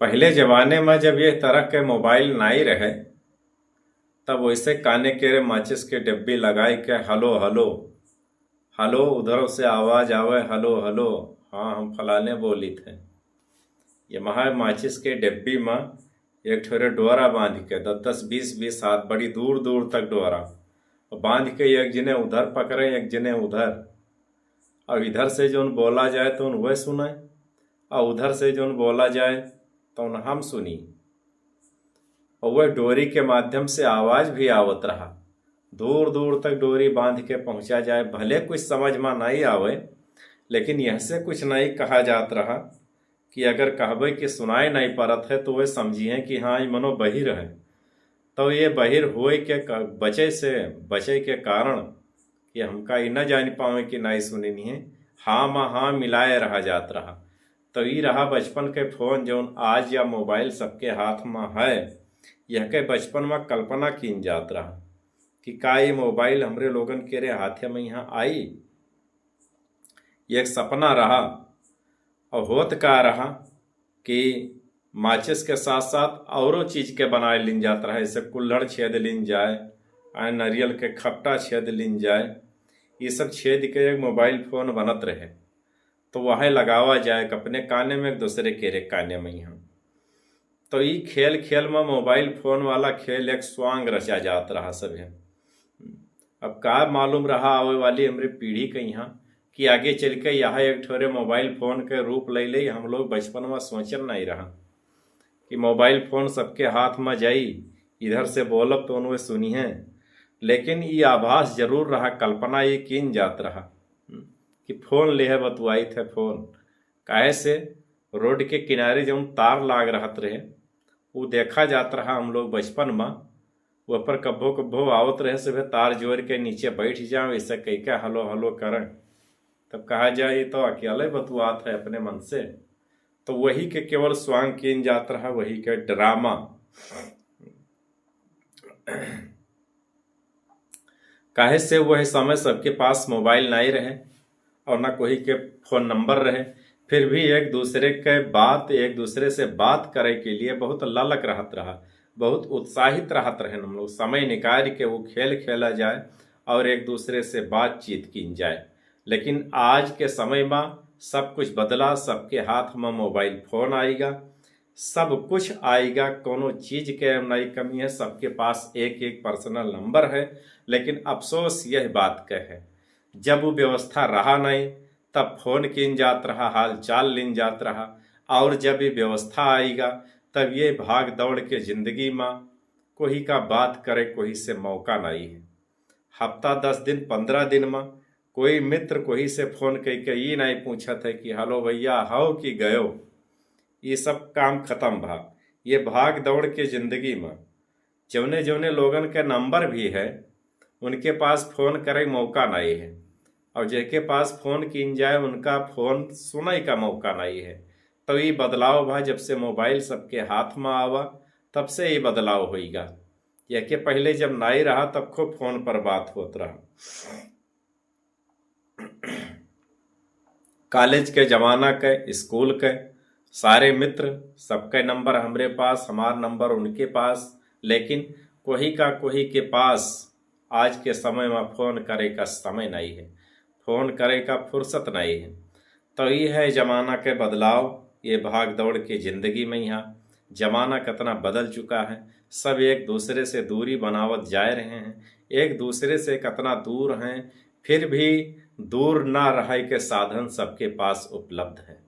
पहले जमाने में जब ये तरह के मोबाइल नहीं रहे तब वैसे काने के माचिस के डिब्बी लगाए के हलो हलो हलो उधर से आवाज आवे हलो हलो। हाँ, हम फलाने बोली थे। ये महा माचिस के डिब्बी में एक ठोरे डोरा बांध के 10-10 20-20 हाथ बड़ी दूर दूर तक डोरा और बांध के एक जने उधर पकड़े एक जने उधर, और इधर से जो बोला जाए तो वह सुने और उधर से जो बोला जाए तो हम सुनी। और वह डोरी के माध्यम से आवाज भी आवत रहा। दूर दूर तक डोरी बांध के पहुंचा जाए, भले कुछ समझ में नहीं आवे लेकिन यह से कुछ नहीं कहा जात रहा कि अगर कहबे कि सुनाई नहीं पड़त है तो वह समझिए कि हाँ ये मनो बहिर है। तो ये बहिर होए के बचे के कारण कि हमका ये न जान पावे कि नहीं सुनी नहीं है, हाँ माँ हाँ मिलाए रहा जात रहा। तो ये रहा बचपन के फोन जो आज या मोबाइल सबके हाथ में है, यह के बचपन में कल्पना कीन जात रहा कि का ये मोबाइल हमरे लोगन के रे हाथे में यहाँ आई। एक सपना रहा और होत का रहा कि माचिस के साथ साथ औरों चीज के बनाए लिन जात रहा, जैसे कुल्हड़ छेद लिन जाए, नारियल के खपटा छेद लिन जाए, ये सब छेद के एक मोबाइल फोन बनत रहे तो वह लगावा जाए अपने काने में एक दूसरे के रे काने में यहाँ। तो ये खेल खेल में मोबाइल फोन वाला खेल एक स्वांग रचा जात रहा सब है। अब का मालूम रहा आवे वाली हमारी पीढ़ी के यहाँ कि आगे चल के यहाँ एक ठोरे मोबाइल फोन के रूप ले ले। हम लोग बचपन में सोचन नहीं रहा कि मोबाइल फोन सबके हाथ में जाई, इधर से बोलब तो उन्हें सुनी है, लेकिन ये आभास जरूर रहा, कल्पना ये कीन जात रहा कि फोन ले है बतुआई थे फोन काहे से रोड के किनारे जो तार लाग रहत रहे वो देखा जात रहा। हम लोग बचपन में वो पर कब्बो कब्बो आवत रहे से तार जोड़ के नीचे बैठ जाओ, ऐसे कह के हलो हलो करें, तब कहा जाए तो अकेले बतुआत है अपने मन से। तो वही के केवल स्वांग कीन जात रहा, वही के ड्रामा। काहे से वह समय सबके पास मोबाइल नहीं रहे और ना कोई के फोन नंबर रहे, फिर भी एक दूसरे से बात करे के लिए बहुत ललक रहत रहा, बहुत उत्साहित रहत रहे। हम लोग समय निकाल के वो खेल खेला जाए और एक दूसरे से बातचीत की जाए। लेकिन आज के समय में सब कुछ बदला, सबके हाथ में मोबाइल फोन आएगा, सब कुछ आएगा, कोनो चीज के नई कमी है, सबके पास एक एक पर्सनल नंबर है। लेकिन अफसोस यह बात का है जब वो व्यवस्था रहा नहीं तब फोन किन जात रहा, हाल चाल लिन जात रहा, और जब ये व्यवस्था आएगा तब ये भाग दौड़ के जिंदगी में कोई का बात करे कोई से मौका नहीं है। हफ्ता 10 दिन 15 दिन में कोई मित्र कोई से फोन करके ये नहीं पूछत है कि हेलो भैया हाउ कि गयो। ये सब काम खत्म भा। ये भाग दौड़ के जिंदगी में जौने जौने लोगन के नंबर भी है उनके पास फोन करे मौका नहीं है, और जिनके पास फोन किन जाए उनका फोन सुनाई का मौका नहीं है। तो ये बदलाव भा जब से मोबाइल सबके हाथ में आवा तब से ये बदलाव होगा। यह के पहले जब नहीं रहा तब खूब फोन पर बात होत रहा। कॉलेज के जमाना के, स्कूल के सारे मित्र सबके नंबर हमरे पास, हमार नंबर उनके पास, लेकिन कोई के पास आज के समय में फोन करे का समय नहीं है, फोन करे का फुर्सत नहीं है। तो ये है जमाना के बदलाव, ये भाग दौड़ के जिंदगी में यहाँ जमाना कितना बदल चुका है। सब एक दूसरे से दूरी बनावत जा रहे हैं, एक दूसरे से कितना दूर हैं, फिर भी दूर ना रहे के साधन सबके पास उपलब्ध है।